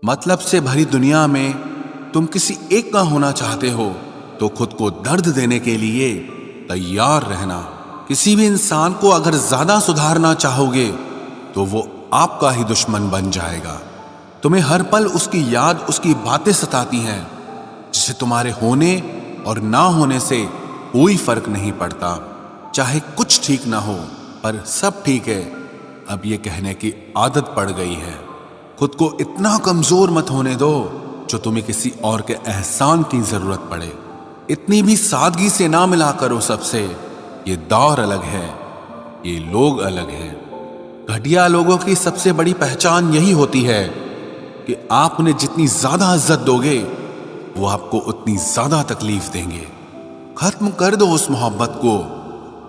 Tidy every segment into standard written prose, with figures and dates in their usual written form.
मतलब से भरी दुनिया में तुम किसी एक का होना चाहते हो तो खुद को दर्द देने के लिए तैयार रहना। किसी भी इंसान को अगर ज्यादा सुधारना चाहोगे तो वो आपका ही दुश्मन बन जाएगा। तुम्हें हर पल उसकी याद, उसकी बातें सताती हैं, जिसे तुम्हारे होने और ना होने से कोई फर्क नहीं पड़ता। चाहे कुछ ठीक ना हो पर सब ठीक है, अब ये कहने की आदत पड़ गई है। खुद को इतना कमजोर मत होने दो जो तुम्हें किसी और के एहसान की जरूरत पड़े। इतनी भी सादगी से ना मिला करो सबसे। ये दौर अलग है, ये लोग अलग हैं। घटिया लोगों की सबसे बड़ी पहचान यही होती है कि आप उन्हें जितनी ज्यादा इज्जत दोगे वो आपको उतनी ज्यादा तकलीफ देंगे। खत्म कर दो उस मोहब्बत को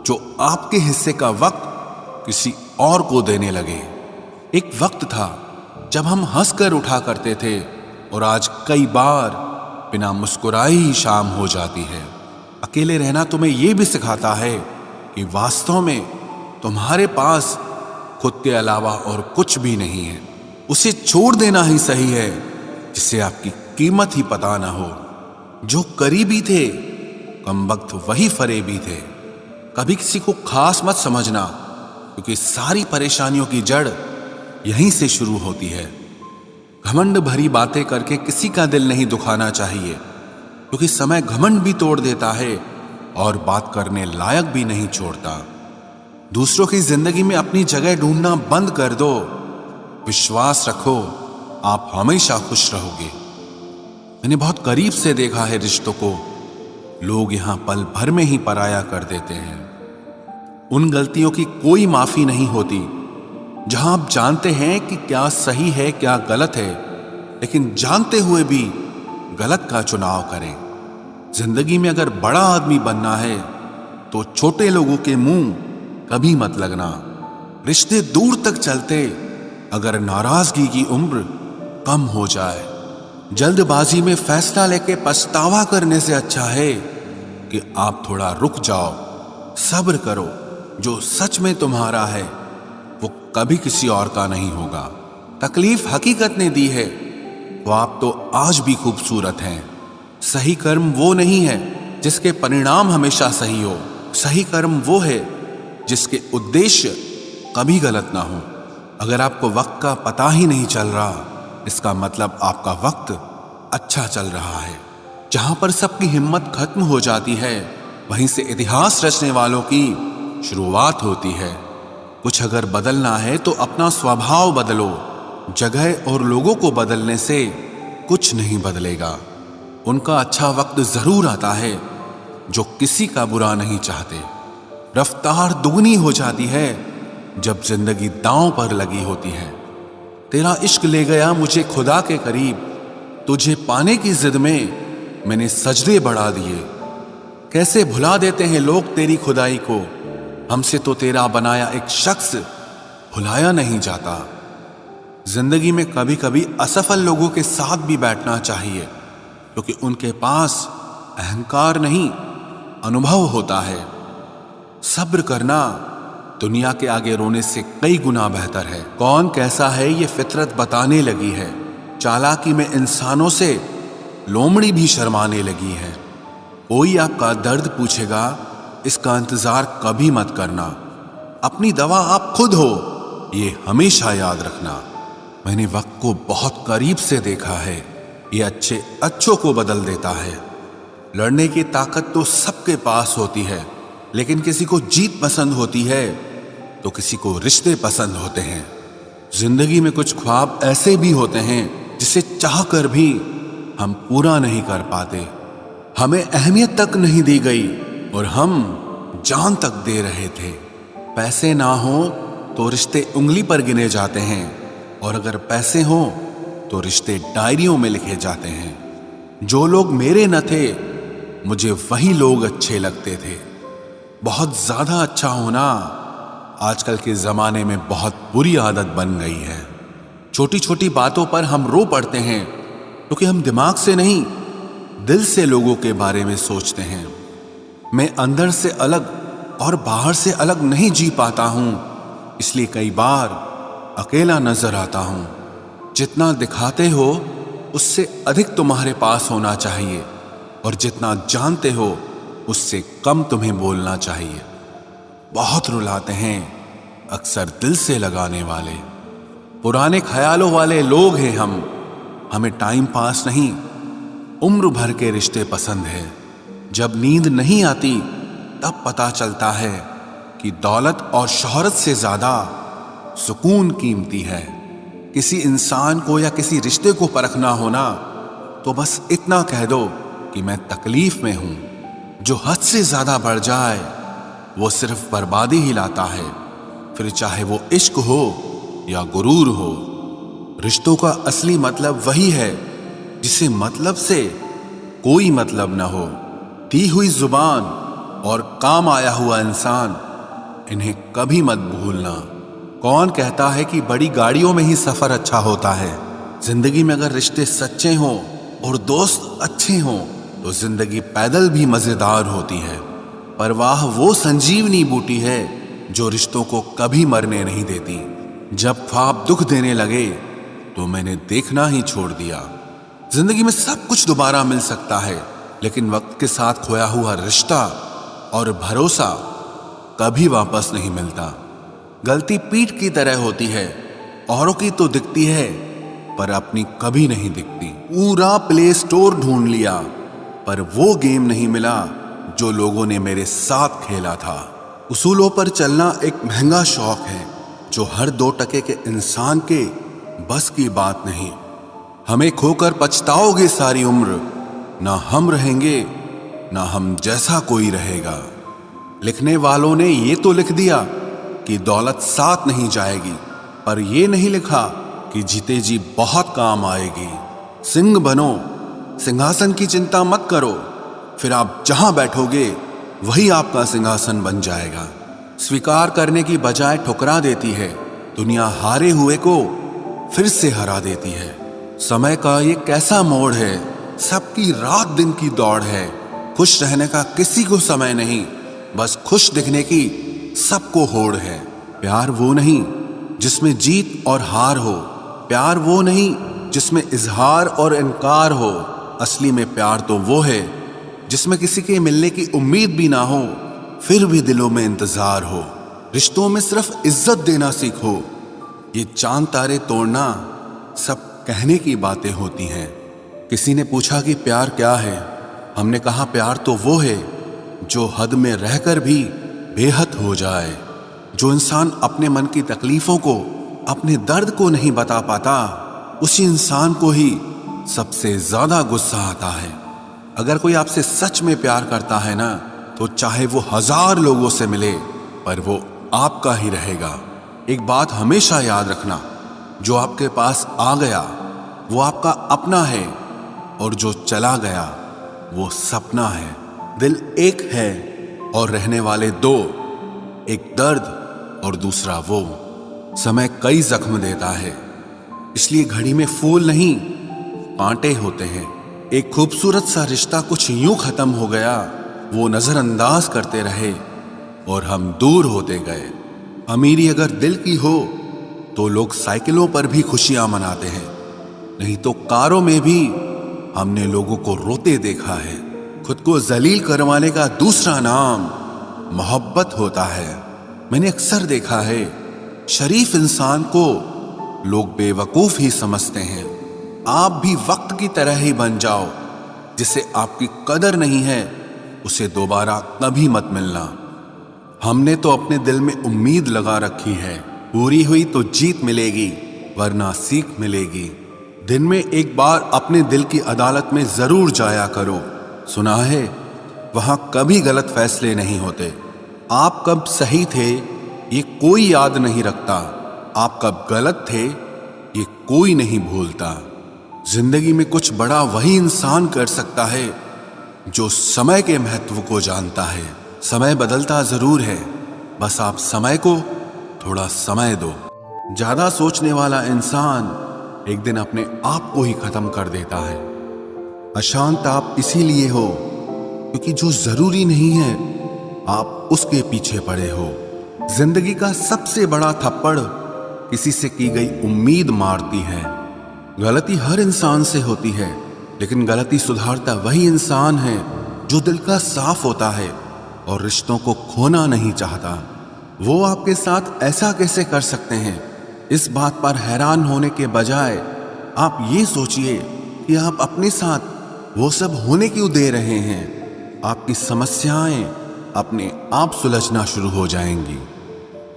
जो आपके हिस्से का वक्त किसी और को देने लगे। एक वक्त था जब हम हंसकर उठा करते थे और आज कई बार बिना मुस्कुराए ही शाम हो जाती है। अकेले रहना तुम्हें यह भी सिखाता है कि वास्तव में तुम्हारे पास खुद के अलावा और कुछ भी नहीं है। उसे छोड़ देना ही सही है जिससे आपकी कीमत ही पता ना हो। जो करीबी थे कमबख्त वही फरेबी थे। कभी किसी को खास मत समझना, क्योंकि सारी परेशानियों की जड़ यहीं से शुरू होती है। घमंड भरी बातें करके किसी का दिल नहीं दुखाना चाहिए, क्योंकि समय घमंड भी तोड़ देता है और बात करने लायक भी नहीं छोड़ता। दूसरों की जिंदगी में अपनी जगह ढूंढना बंद कर दो। विश्वास रखो, आप हमेशा खुश रहोगे। मैंने बहुत करीब से देखा है रिश्तों को, लोग यहां पल भर में ही पराया कर देते हैं। उन गलतियों की कोई माफी नहीं होती जहां आप जानते हैं कि क्या सही है क्या गलत है, लेकिन जानते हुए भी गलत का चुनाव करें। जिंदगी में अगर बड़ा आदमी बनना है तो छोटे लोगों के मुंह कभी मत लगना। रिश्ते दूर तक चलते अगर नाराजगी की उम्र कम हो जाए। जल्दबाजी में फैसला लेके पछतावा करने से अच्छा है कि आप थोड़ा रुक जाओ, सब्र करो। जो सच में तुम्हारा है वो कभी किसी और का नहीं होगा। तकलीफ हकीकत ने दी है तो आप तो आज भी खूबसूरत हैं। सही कर्म वो नहीं है जिसके परिणाम हमेशा सही हो। सही कर्म वो है जिसके उद्देश्य कभी गलत ना हो। अगर आपको वक्त का पता ही नहीं चल रहा, इसका मतलब आपका वक्त अच्छा चल रहा है। जहां पर सबकी हिम्मत खत्म हो जाती है, वहीं से इतिहास रचने वालों की शुरुआत होती है। कुछ अगर बदलना है तो अपना स्वभाव बदलो। जगह और लोगों को बदलने से कुछ नहीं बदलेगा। उनका अच्छा वक्त जरूर आता है जो किसी का बुरा नहीं चाहते। रफ्तार दुगनी हो जाती है जब जिंदगी दांव पर लगी होती है। तेरा इश्क ले गया मुझे खुदा के करीब, तुझे पाने की जिद में मैंने सजदे बढ़ा दिए। कैसे भुला देते हैं लोग तेरी खुदाई को, हमसे तो तेरा बनाया एक शख्स भुलाया नहीं जाता। जिंदगी में कभी कभी असफल लोगों के साथ भी बैठना चाहिए, क्योंकि उनके पास अहंकार नहीं अनुभव होता है। सब्र करना दुनिया के आगे रोने से कई गुना बेहतर है। कौन कैसा है ये फितरत बताने लगी है। चालाकी में इंसानों से लोमड़ी भी शर्माने लगी है। कोई आपका दर्द पूछेगा, इसका इंतजार कभी मत करना। अपनी दवा आप खुद हो, ये हमेशा याद रखना। मैंने वक्त को बहुत करीब से देखा है, ये अच्छे अच्छों को बदल देता है। लड़ने की ताकत तो सबके पास होती है, लेकिन किसी को जीत पसंद होती है तो किसी को रिश्ते पसंद होते हैं। जिंदगी में कुछ ख्वाब ऐसे भी होते हैं जिसे चाहकर भी हम पूरा नहीं कर पाते। हमें अहमियत तक नहीं दी गई और हम जान तक दे रहे थे। पैसे ना हो तो रिश्ते उंगली पर गिने जाते हैं, और अगर पैसे हो तो रिश्ते डायरियों में लिखे जाते हैं। जो लोग मेरे न थे मुझे वही लोग अच्छे लगते थे। बहुत ज्यादा अच्छा होना आजकल के जमाने में बहुत बुरी आदत बन गई है। छोटी छोटी बातों पर हम रो पड़ते हैं क्योंकि हम दिमाग से नहीं दिल से लोगों के बारे में सोचते हैं। मैं अंदर से अलग और बाहर से अलग नहीं जी पाता हूं, इसलिए कई बार अकेला नजर आता हूं। जितना दिखाते हो उससे अधिक तुम्हारे पास होना चाहिए, और जितना जानते हो उससे कम तुम्हें बोलना चाहिए। बहुत रुलाते हैं अक्सर दिल से लगाने वाले, पुराने ख्यालों वाले लोग हैं हम। हमें टाइम पास नहीं, उम्र भर के रिश्ते पसंद है। जब नींद नहीं आती तब पता चलता है कि दौलत और शोहरत से ज्यादा सुकून कीमती है। किसी इंसान को या किसी रिश्ते को परखना होना तो बस इतना कह दो कि मैं तकलीफ में हूं। जो हद से ज्यादा बढ़ जाए वो सिर्फ बर्बादी ही लाता है, फिर चाहे वो इश्क हो या गुरूर हो। रिश्तों का असली मतलब वही है जिसे मतलब से कोई मतलब ना हो। दी हुई जुबान और काम आया हुआ इंसान, इन्हें कभी मत भूलना। कौन कहता है कि बड़ी गाड़ियों में ही सफर अच्छा होता है? जिंदगी में अगर रिश्ते सच्चे हों और दोस्त अच्छे हों तो जिंदगी पैदल भी मजेदार होती है। परवाह वो संजीवनी बूटी है जो रिश्तों को कभी मरने नहीं देती। जब ख्वाब दुख देने लगे तो मैंने देखना ही छोड़ दिया। जिंदगी में सब कुछ दोबारा मिल सकता है, लेकिन वक्त के साथ खोया हुआ रिश्ता और भरोसा कभी वापस नहीं मिलता। गलती पीठ की तरह होती है, औरों की तो दिखती है पर अपनी कभी नहीं दिखती। पूरा प्ले स्टोर ढूंढ लिया पर वो गेम नहीं मिला जो लोगों ने मेरे साथ खेला था। उसूलों पर चलना एक महंगा शौक है जो हर 2 टके के इंसान के बस की बात नहीं। हमें खोकर पछताओगे सारी उम्र, ना हम रहेंगे ना हम जैसा कोई रहेगा। लिखने वालों ने ये तो लिख दिया कि दौलत साथ नहीं जाएगी, पर ये नहीं लिखा कि जीते जी बहुत काम आएगी। सिंह बनो, सिंहासन की चिंता मत करो, फिर आप जहां बैठोगे वही आपका सिंहासन बन जाएगा। स्वीकार करने की बजाय ठुकरा देती है, दुनिया हारे हुए को फिर से हरा देती है। समय का ये कैसा मोड़ है, सबकी रात दिन की दौड़ है। खुश रहने का किसी को समय नहीं, बस खुश दिखने की सबको होड़ है। प्यार वो नहीं जिसमें जीत और हार हो, प्यार वो नहीं जिसमें इजहार और इनकार हो। असली में प्यार तो वो है जिसमें किसी के मिलने की उम्मीद भी ना हो, फिर भी दिलों में इंतजार हो। रिश्तों में सिर्फ इज्जत देना सीखो, ये चांद तारे तोड़ना सब कहने की बातें होती हैं। किसी ने पूछा कि प्यार क्या है, हमने कहा प्यार तो वो है जो हद में रहकर भी बेहद हो जाए। जो इंसान अपने मन की तकलीफों को, अपने दर्द को नहीं बता पाता, उसी इंसान को ही सबसे ज्यादा गुस्सा आता है। अगर कोई आपसे सच में प्यार करता है ना, तो चाहे वो 1000 लोगों से मिले पर वो आपका ही रहेगा। एक बात हमेशा याद रखना, जो आपके पास आ गया वो आपका अपना है, और जो चला गया वो सपना है। दिल एक है और रहने वाले 2, एक दर्द और दूसरा वो। समय कई जख्म देता है, इसलिए घड़ी में फूल नहीं कांटे होते हैं। एक खूबसूरत सा रिश्ता कुछ यूं खत्म हो गया, वो नजरअंदाज करते रहे और हम दूर होते गए। अमीरी अगर दिल की हो तो लोग साइकिलों पर भी खुशियां मनाते हैं, नहीं तो कारों में भी हमने लोगों को रोते देखा है। खुद को जलील करवाने का दूसरा नाम मोहब्बत होता है। मैंने अक्सर देखा है, शरीफ इंसान को लोग बेवकूफ ही समझते हैं। आप भी वक्त की तरह ही बन जाओ, जिसे आपकी कदर नहीं है उसे दोबारा कभी मत मिलना। हमने तो अपने दिल में उम्मीद लगा रखी है, पूरी हुई तो जीत मिलेगी वरना सीख मिलेगी। दिन में एक बार अपने दिल की अदालत में जरूर जाया करो। सुना है वहां कभी गलत फैसले नहीं होते। आप कब सही थे ये कोई याद नहीं रखता, आप कब गलत थे ये कोई नहीं भूलता। जिंदगी में कुछ बड़ा वही इंसान कर सकता है जो समय के महत्व को जानता है। समय बदलता जरूर है, बस आप समय को थोड़ा समय दो। ज्यादा सोचने वाला इंसान एक दिन अपने आप को ही खत्म कर देता है। अशांत आप इसीलिए हो क्योंकि जो जरूरी नहीं है आप उसके पीछे पड़े हो। जिंदगी का सबसे बड़ा थप्पड़ किसी से की गई उम्मीद मारती है। गलती हर इंसान से होती है, लेकिन गलती सुधारता वही इंसान है जो दिल का साफ होता है और रिश्तों को खोना नहीं चाहता। वो आपके साथ ऐसा कैसे कर सकते हैं, इस बात पर हैरान होने के बजाय आप ये सोचिए कि आप अपने साथ वो सब होने क्यों दे रहे हैं। आपकी समस्याएं अपने आप सुलझना शुरू हो जाएंगी।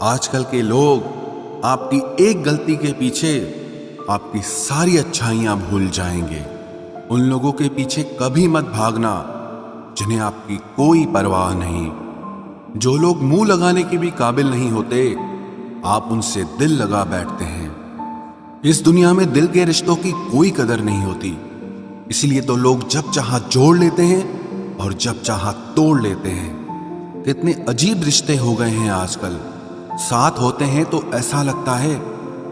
आजकल के लोग आपकी एक गलती के पीछे आपकी सारी अच्छाइयां भूल जाएंगे। उन लोगों के पीछे कभी मत भागना जिन्हें आपकी कोई परवाह नहीं। जो लोग मुंह लगाने के भी काबिल नहीं होते, आप उनसे दिल लगा बैठते हैं। इस दुनिया में दिल के रिश्तों की कोई कदर नहीं होती, इसलिए तो लोग जब चाहा जोड़ लेते हैं और जब चाहा तोड़ लेते हैं। कितने अजीब रिश्ते हो गए हैं आजकल। साथ होते हैं तो ऐसा लगता है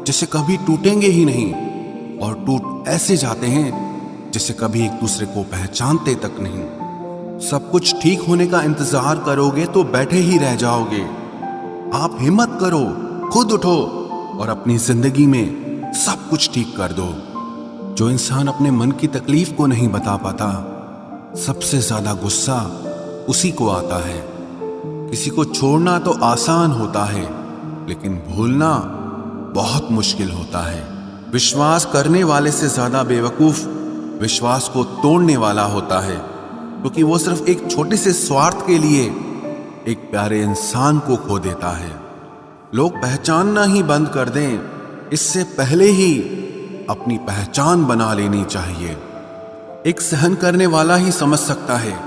जैसे कभी टूटेंगे ही नहीं, और टूट ऐसे जाते हैं जैसे कभी एक दूसरे को पहचानते तक नहीं। सब कुछ ठीक होने का इंतजार करोगे तो बैठे ही रह जाओगे। आप हिम्मत करो, खुद उठो और अपनी जिंदगी में सब कुछ ठीक कर दो। जो इंसान अपने मन की तकलीफ को नहीं बता पाता, सबसे ज्यादा गुस्सा उसी को आता है। किसी को छोड़ना तो आसान होता है, लेकिन भूलना बहुत मुश्किल होता है। विश्वास करने वाले से ज्यादा बेवकूफ विश्वास को तोड़ने वाला होता है, क्योंकि वो सिर्फ एक छोटे से स्वार्थ के लिए एक प्यारे इंसान को खो देता है। लोग पहचानना ही बंद कर दें, इससे पहले ही अपनी पहचान बना लेनी चाहिए। एक सहन करने वाला ही समझ सकता है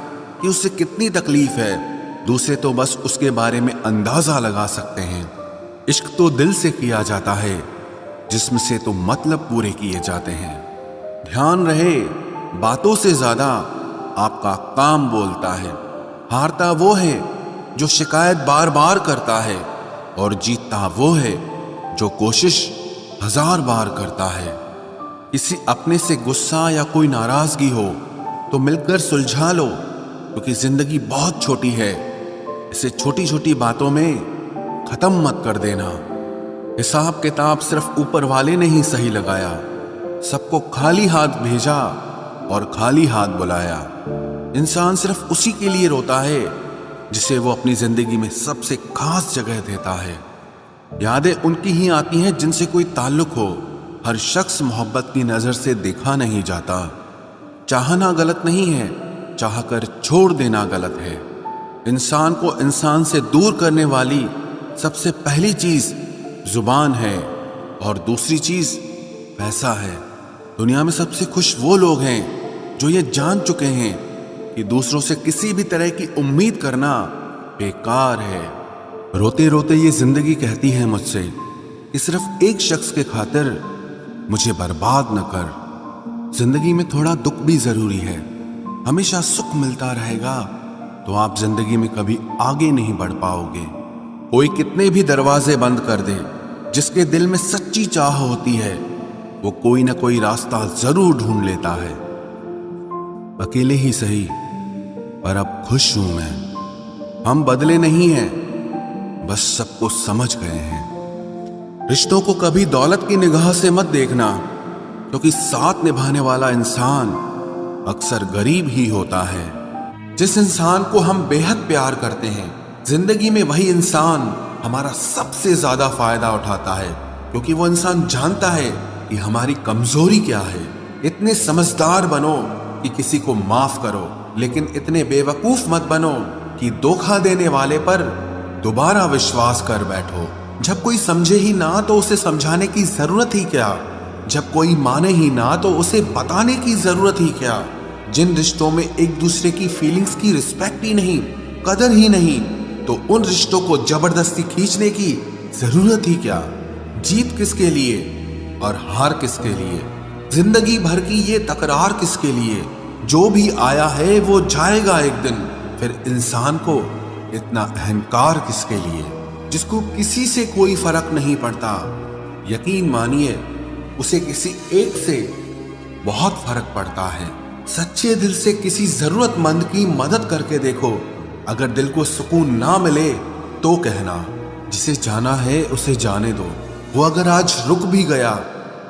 कि उसे कितनी तकलीफ है, दूसरे तो बस उसके बारे में अंदाजा लगा सकते हैं। इश्क तो दिल से किया जाता है, जिस्म से तो मतलब पूरे किए जाते हैं। ध्यान रहे, बातों से ज्यादा आपका काम बोलता है। हारता वो है जो शिकायत बार बार करता है, और जीतता वो है जो कोशिश 1000 बार करता है। किसी अपने से गुस्सा या कोई नाराजगी हो तो मिलकर सुलझा लो, क्योंकि जिंदगी बहुत छोटी है। इसे छोटी छोटी बातों में खत्म मत कर देना। हिसाब किताब सिर्फ ऊपर वाले ने ही सही लगाया। सबको खाली हाथ भेजा और खाली हाथ बुलाया। इंसान सिर्फ उसी के लिए रोता है जिसे वो अपनी जिंदगी में सबसे खास जगह देता है। यादें उनकी ही आती हैं जिनसे कोई ताल्लुक हो। हर शख्स मोहब्बत की नजर से देखा नहीं जाता। चाहना गलत नहीं है, चाहकर छोड़ देना गलत है। इंसान को इंसान से दूर करने वाली सबसे पहली चीज जुबान है, और दूसरी चीज पैसा है। दुनिया में सबसे खुश वो लोग हैं जो ये जान चुके हैं कि दूसरों से किसी भी तरह की उम्मीद करना बेकार है। रोते रोते ये जिंदगी कहती है मुझसे कि सिर्फ एक शख्स के खातिर मुझे बर्बाद न कर। जिंदगी में थोड़ा दुख भी जरूरी है। हमेशा सुख मिलता रहेगा तो आप जिंदगी में कभी आगे नहीं बढ़ पाओगे। कोई कितने भी दरवाजे बंद कर दे, जिसके दिल में सच्ची चाह होती है वो कोई ना कोई रास्ता जरूर ढूंढ लेता है। अकेले ही सही, पर अब खुश हूं मैं। हम बदले नहीं हैं, बस सबको समझ गए हैं। रिश्तों को कभी दौलत की निगाह से मत देखना, क्योंकि साथ निभाने वाला इंसान अक्सर गरीब ही होता है। जिस इंसान को हम बेहद प्यार करते हैं, जिंदगी में वही इंसान हमारा सबसे ज्यादा फायदा उठाता है, क्योंकि वो इंसान जानता है कि हमारी कमजोरी क्या है। इतने समझदार बनो कि किसी को माफ करो, लेकिन इतने बेवकूफ मत बनो कि धोखा देने वाले पर दोबारा विश्वास कर बैठो। जब कोई समझे ही ना तो उसे समझाने की जरूरत ही क्या। जब कोई माने ही ना तो उसे बताने की जरूरत ही क्या। जिन रिश्तों में एक दूसरे की फीलिंग्स की रिस्पेक्ट ही नहीं, कदर ही नहीं, तो उन रिश्तों को जबरदस्ती खींचने की जरूरत ही क्या। जीत किसके लिए और हार किसके लिए? जिंदगी भर की ये तकरार किसके लिए? जो भी आया है वो जाएगा एक दिन। फिर इंसान को इतना अहंकार किसके लिए, जिसको किसी से कोई फर्क नहीं पड़ता? यकीन मानिए, उसे किसी एक से बहुत फर्क पड़ता है। सच्चे दिल से किसी जरूरतमंद की मदद करके देखो। अगर दिल को सुकून ना मिले तो कहना, जिसे जाना है उसे जाने दो। वो अगर आज रुक भी गया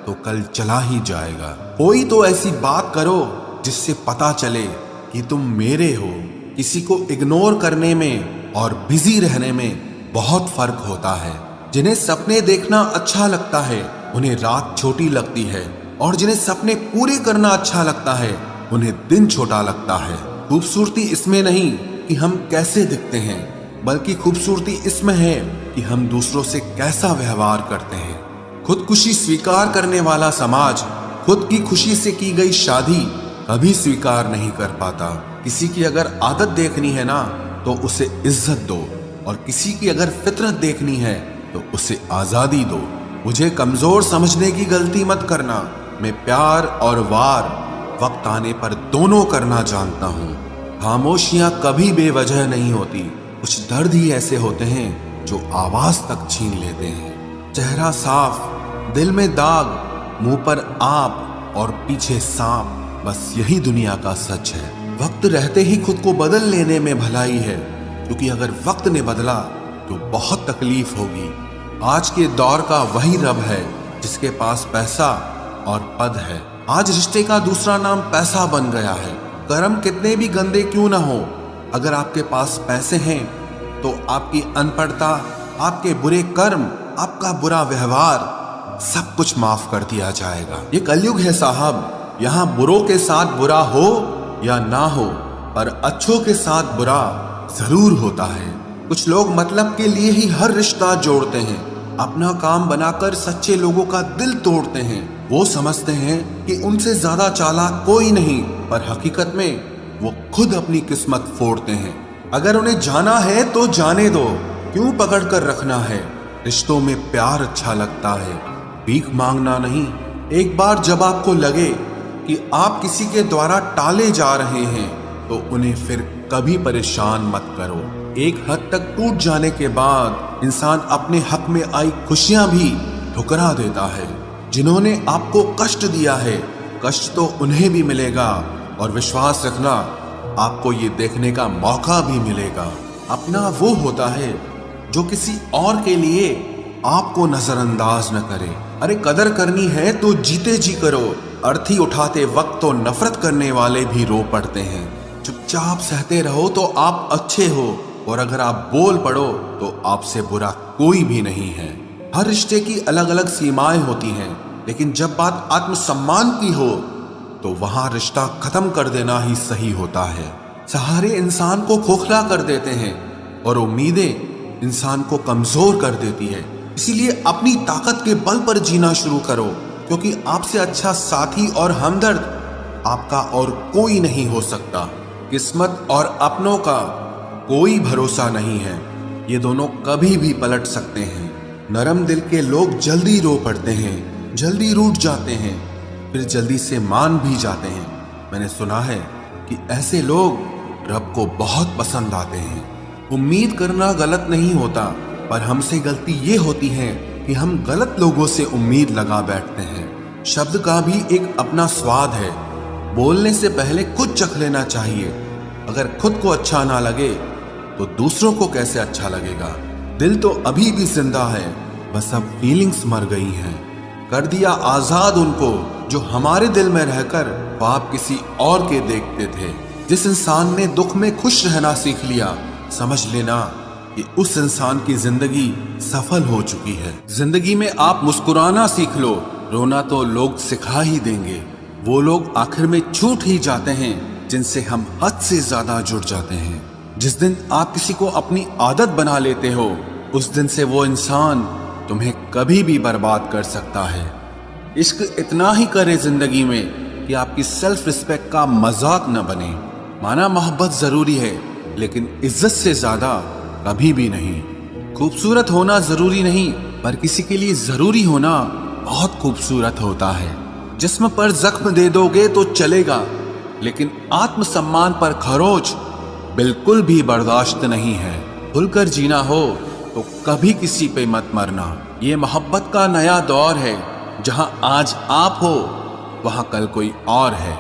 तो कल चला ही जाएगा। कोई तो ऐसी बात करो जिससे पता चले कि तुम मेरे हो। किसी को इग्नोर करने में और बिजी रहने में बहुत फर्क होता है। जिन्हें सपने देखना अच्छा लगता है उन्हें रात छोटी लगती है, और जिन्हें सपने पूरे करना अच्छा लगता है उन्हें दिन छोटा लगता है। खूबसूरती इसमें नहीं कि हम कैसे दिखते हैं, बल्कि खूबसूरती इसमें है कि हम दूसरों से कैसा व्यवहार करते हैं। खुदकुशी स्वीकार करने वाला समाज खुद की खुशी से की गई शादी कभी स्वीकार नहीं कर पाता। किसी की अगर आदत देखनी है ना तो उसे इज्जत दो, और किसी की अगर फितरत देखनी है तो उसे आजादी दो। मुझे कमजोर समझने की गलती मत करना। मैं प्यार और वार वक्त आने पर दोनों करना जानता हूँ। खामोशियां कभी बेवजह नहीं होती। कुछ दर्द ही ऐसे होते हैं जो आवाज तक छीन लेते हैं। चेहरा साफ, दिल में दाग, मुंह पर आप और पीछे सांप, बस यही दुनिया का सच है। वक्त रहते ही खुद को बदल लेने में भलाई है, क्योंकि अगर वक्त ने बदला तो बहुत तकलीफ होगी। आज के दौर का वही रब है जिसके पास पैसा और पद है। आज रिश्ते का दूसरा नाम पैसा बन गया है। कर्म कितने भी गंदे क्यों ना हो, अगर आपके पास पैसे हैं तो आपकी अनपढ़ता, आपके बुरे कर्म, आपका बुरा व्यवहार सब कुछ माफ कर दिया जाएगा। ये कलयुग है साहब। यहाँ बुरों के साथ बुरा हो या ना हो, पर अच्छों के साथ बुरा जरूर होता है। कुछ लोग मतलब के लिए ही हर रिश्ता जोड़ते हैं, अपना काम बनाकर सच्चे लोगों का दिल तोड़ते हैं। वो समझते हैं कि उनसे ज्यादा चालाक कोई नहीं, पर हकीकत में वो खुद अपनी किस्मत फोड़ते हैं। अगर उन्हें जाना है तो जाने दो, क्यों पकड़ कर रखना है। रिश्तों में प्यार अच्छा लगता है, भीख मांगना नहीं। एक बार जब आपको लगे कि आप किसी के द्वारा टाले जा रहे हैं तो उन्हें फिर कभी परेशान मत करो। एक हद तक टूट जाने के बाद इंसान अपने हक में आई खुशियां भी ठुकरा देता है। जिन्होंने आपको कष्ट दिया है, कष्ट तो उन्हें भी मिलेगा, और विश्वास रखना आपको ये देखने का मौका भी मिलेगा। अपना वो होता है जो किसी और के लिए आपको नजरअंदाज न करे। अरे कदर करनी है तो जीते जी करो। अर्थी उठाते वक्त तो नफरत करने वाले भी रो पड़ते हैं। चुपचाप सहते रहो तो आप अच्छे हो, और अगर आप बोल पड़ो तो आपसे बुरा कोई भी नहीं है। हर रिश्ते की अलग अलग सीमाएं होती हैं, लेकिन जब बात आत्मसम्मान की हो तो वहां रिश्ता खत्म कर देना ही सही होता है। सहारे इंसान को खोखला कर देते हैं और उम्मीदें इंसान को कमजोर कर देती है। इसीलिए अपनी ताकत के बल पर जीना शुरू करो, क्योंकि आपसे अच्छा साथी और हमदर्द आपका और कोई नहीं हो सकता। किस्मत और अपनों का कोई भरोसा नहीं है, ये दोनों कभी भी पलट सकते हैं। नरम दिल के लोग जल्दी रो पड़ते हैं, जल्दी रूठ जाते हैं, फिर जल्दी से मान भी जाते हैं। मैंने सुना है कि ऐसे लोग रब को बहुत पसंद आते हैं। उम्मीद करना गलत नहीं होता, पर हमसे गलती ये होती है कि हम गलत लोगों से उम्मीद लगा बैठते हैं। शब्द का भी एक अपना स्वाद है। बोलने से पहले खुद चख लेना चाहिए। अगर खुद को अच्छा ना लगे तो दूसरों को कैसे अच्छा लगेगा। दिल तो अभी भी जिंदा है, बस अब फीलिंग्स मर गई हैं। कर दिया आजाद उनको जो हमारे दिल में रहकर ख्वाब किसी और के देखते थे। जिस इंसान ने दुख में खुश रहना सीख लिया, समझ लेना कि उस इंसान की जिंदगी सफल हो चुकी है। जिंदगी में आप मुस्कुराना सीख लो, रोना तो लोग सिखा ही देंगे। वो लोग आखिर में छूट ही जाते हैं जिनसे हम हद से ज्यादा जुड़ जाते हैं। जिस दिन आप किसी को अपनी आदत बना लेते हो, उस दिन से वो इंसान तुम्हें कभी भी बर्बाद कर सकता है। इश्क इतना ही करे जिंदगी में कि आपकी सेल्फ रिस्पेक्ट का मजाक न बने। माना मोहब्बत जरूरी है, लेकिन इज्जत से ज्यादा कभी भी नहीं। खूबसूरत होना जरूरी नहीं, पर किसी के लिए जरूरी होना बहुत खूबसूरत होता है। जिस्म पर जख्म दे दोगे तो चलेगा, लेकिन आत्मसम्मान पर खरोच बिल्कुल भी बर्दाश्त नहीं है। खुलकर जीना हो तो कभी किसी पे मत मरना। ये मोहब्बत का नया दौर है, जहां आज आप हो वहां कल कोई और है।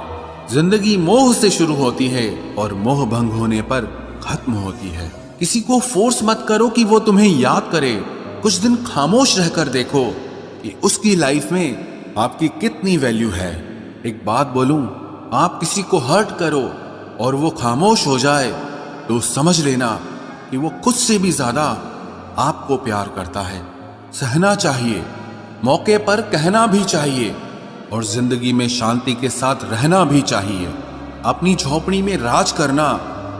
जिंदगी मोह से शुरू होती है और मोह भंग होने पर खत्म होती है। किसी को फोर्स मत करो कि वो तुम्हें याद करे। कुछ दिन खामोश रहकर देखो कि उसकी लाइफ में आपकी कितनी वैल्यू है। एक बात बोलूं, आप किसी को हर्ट करो और वो खामोश हो जाए तो समझ लेना कि वो खुद से भी ज्यादा आपको प्यार करता है। सहना चाहिए, मौके पर कहना भी चाहिए और जिंदगी में शांति के साथ रहना भी चाहिए। अपनी झोपड़ी में राज करना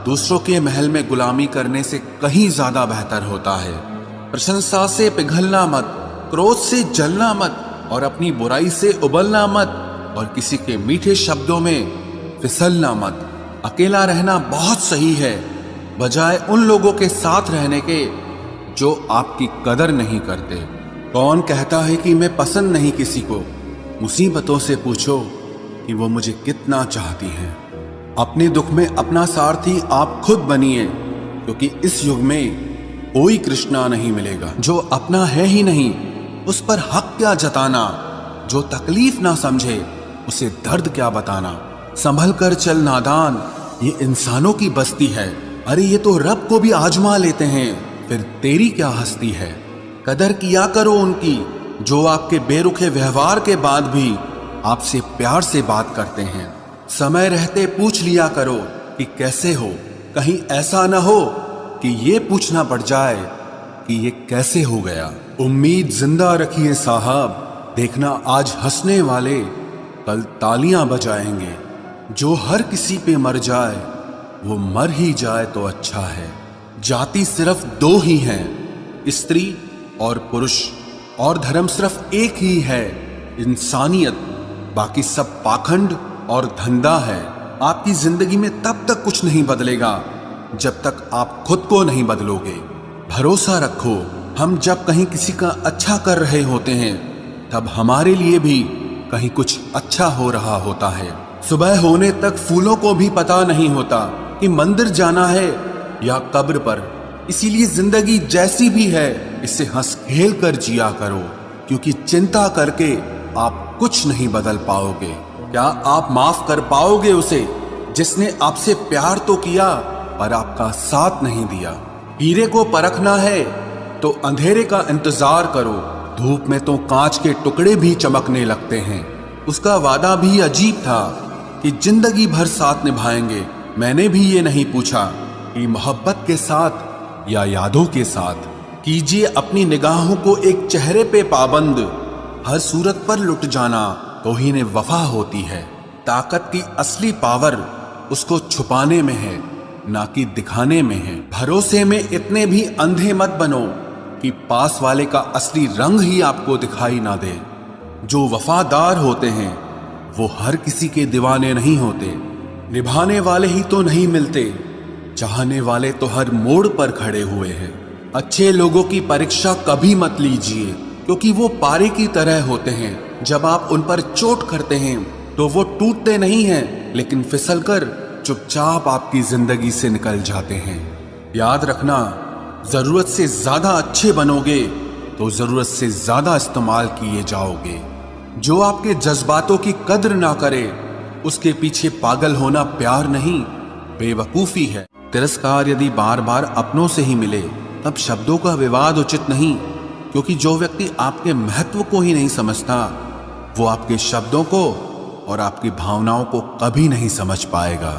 दूसरों के महल में गुलामी करने से कहीं ज्यादा बेहतर होता है। प्रशंसा से पिघलना मत, क्रोध से जलना मत और अपनी बुराई से उबलना मत और किसी के मीठे शब्दों में फिसलना मत। अकेला रहना बहुत सही है बजाय उन लोगों के साथ रहने के जो आपकी कदर नहीं करते। कौन कहता है कि मैं पसंद नहीं किसी को? मुसीबतों से पूछो कि वो मुझे कितना चाहती हैं। अपने दुख में अपना सारथी आप खुद बनिए, क्योंकि इस युग में कोई कृष्णा नहीं मिलेगा। जो अपना है ही नहीं उस पर हक क्या जताना, जो तकलीफ ना समझे उसे दर्द क्या बताना। संभल कर चल नादान, ये इंसानों की बस्ती है। अरे ये तो रब को भी आजमा लेते हैं, फिर तेरी क्या हस्ती है। कदर किया करो उनकी जो आपके बेरुखे व्यवहार के बाद भी आपसे प्यार से बात करते हैं। समय रहते पूछ लिया करो कि कैसे हो, कहीं ऐसा ना हो कि ये पूछना पड़ जाए कि ये कैसे हो गया। उम्मीद जिंदा रखिए साहब, देखना आज हंसने वाले कल तालियां बजाएंगे। जो हर किसी पे मर जाए वो मर ही जाए तो अच्छा है। जाति सिर्फ दो ही हैं, स्त्री और पुरुष, और धर्म सिर्फ एक ही है, इंसानियत। बाकी सब पाखंड और धंधा है। आपकी जिंदगी में तब तक कुछ नहीं बदलेगा जब तक आप खुद को नहीं बदलोगे। भरोसा रखो, हम जब कहीं किसी का अच्छा कर रहे होते हैं तब हमारे लिए भी कहीं कुछ अच्छा हो रहा होता है। सुबह होने तक फूलों को भी पता नहीं होता कि मंदिर जाना है या कब्र पर। इसीलिए जिंदगी जैसी भी है इसे हंस खेल कर जिया करो, क्योंकि चिंता करके आप कुछ नहीं बदल पाओगे। क्या आप माफ कर पाओगे उसे जिसने आपसे प्यार तो किया पर आपका साथ नहीं दिया? हीरे को परखना है तो अंधेरे का इंतजार करो, धूप में तो कांच के टुकड़े भी चमकने लगते हैं। उसका वादा भी अजीब था कि जिंदगी भर साथ निभाएंगे। मैंने भी ये नहीं पूछा कि मोहब्बत के साथ या यादों के साथ। कीजिए अपनी निगाहों को एक चेहरे पे पाबंद, हर सूरत पर लुट जाना तौहीन वफा होती है। ताकत की असली पावर उसको छुपाने में है, ना कि दिखाने में है। भरोसे में इतने भी अंधे मत बनो कि पास वाले का असली रंग ही आपको दिखाई ना दे। जो वफादार होते हैं वो हर किसी के दीवाने नहीं होते। निभाने वाले ही तो नहीं मिलते, चाहने वाले तो हर मोड़ पर खड़े हुए हैं। अच्छे लोगों की परीक्षा कभी मत लीजिए, क्योंकि वो पारे की तरह होते हैं। जब आप उन पर चोट करते हैं तो वो टूटते नहीं हैं, लेकिन फिसलकर चुपचाप आपकी जिंदगी से निकल जाते हैं। याद रखना, जरूरत से ज्यादा अच्छे बनोगे तो जरूरत से ज्यादा इस्तेमाल किए जाओगे। जो आपके जज्बातों की कद्र ना करे उसके पीछे पागल होना प्यार नहीं, बेवकूफी है। तिरस्कार यदि बार बार अपनों से ही मिले तब शब्दों का विवाद उचित नहीं, क्योंकि जो व्यक्ति आपके महत्व को ही नहीं समझता वो आपके शब्दों को और आपकी भावनाओं को कभी नहीं समझ पाएगा।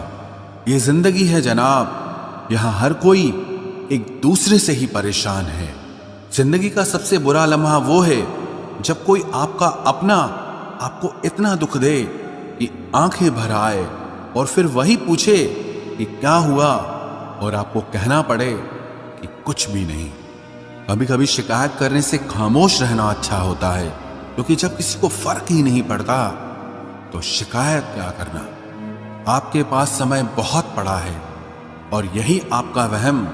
ये जिंदगी है जनाब, यहाँ हर कोई एक दूसरे से ही परेशान है। जिंदगी का सबसे बुरा लम्हा वो है जब कोई आपका अपना आपको इतना दुख दे कि आंखें भर आए और फिर वही पूछे कि क्या हुआ और आपको कहना पड़े कि कुछ भी नहीं। कभी कभी शिकायत करने से खामोश रहना अच्छा होता है, क्योंकि जब किसी को फर्क ही नहीं पड़ता तो शिकायत क्या करना। आपके पास समय बहुत पड़ा है और यही आपका वहम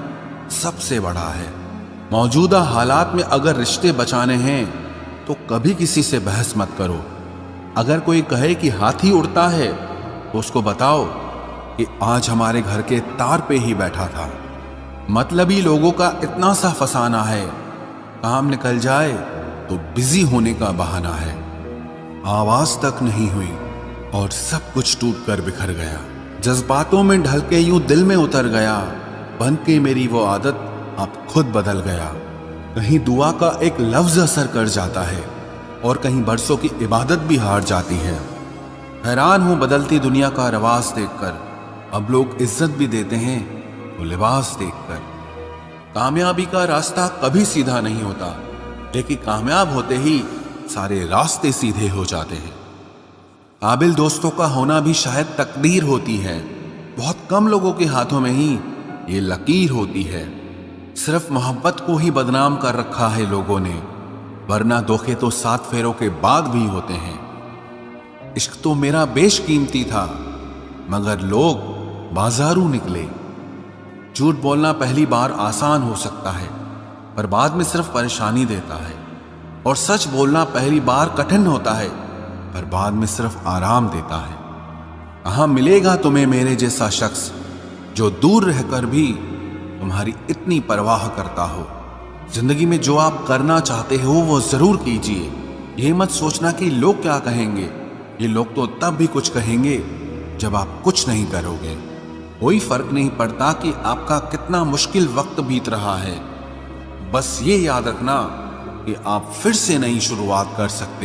सबसे बड़ा है। मौजूदा हालात में अगर रिश्ते बचाने हैं तो कभी किसी से बहस मत करो। अगर कोई कहे कि हाथी उड़ता है तो उसको बताओ कि आज हमारे घर के तार पे ही बैठा था। मतलबी लोगों का इतना सा फसाना है, काम निकल जाए तो बिजी होने का बहाना है। आवाज तक नहीं हुई और सब कुछ टूट कर बिखर गया। जज्बातों में ढल के यूं दिल में उतर गया, बन के मेरी वो आदत अब खुद बदल गया। कहीं दुआ का एक लफ्ज असर कर जाता है और कहीं बरसों की इबादत भी हार जाती है। हैरान हूं बदलती दुनिया का रवाज देखकर, अब लोग इज्जत भी देते हैं वो लिबास देखकर। कामयाबी का रास्ता कभी सीधा नहीं होता, लेकिन कामयाब होते ही सारे रास्ते सीधे हो जाते हैं। काबिल दोस्तों का होना भी शायद तकदीर होती है। बहुत कम लोगों के हाथों में ही ये लकीर होती है। सिर्फ मोहब्बत को ही बदनाम कर रखा है लोगों ने, वरना धोखे तो 7 फेरों के बाद भी होते हैं। इश्क तो मेरा बेशकीमती था, मगर लोग बाजारू निकले। झूठ बोलना पहली बार आसान हो सकता है, पर बाद में सिर्फ परेशानी देता है। और सच बोलना पहली बार कठिन होता है, पर बाद में सिर्फ आराम देता है। कहाँ मिलेगा तुम्हें मेरे जैसा शख्स जो दूर रहकर भी तुम्हारी इतनी परवाह करता हो। जिंदगी में जो आप करना चाहते हो वो जरूर कीजिए। ये मत सोचना कि लोग क्या कहेंगे, ये लोग तो तब भी कुछ कहेंगे जब आप कुछ नहीं करोगे। कोई फर्क नहीं पड़ता कि आपका कितना मुश्किल वक्त बीत रहा है, बस ये याद रखना कि आप फिर से नई शुरुआत कर सकते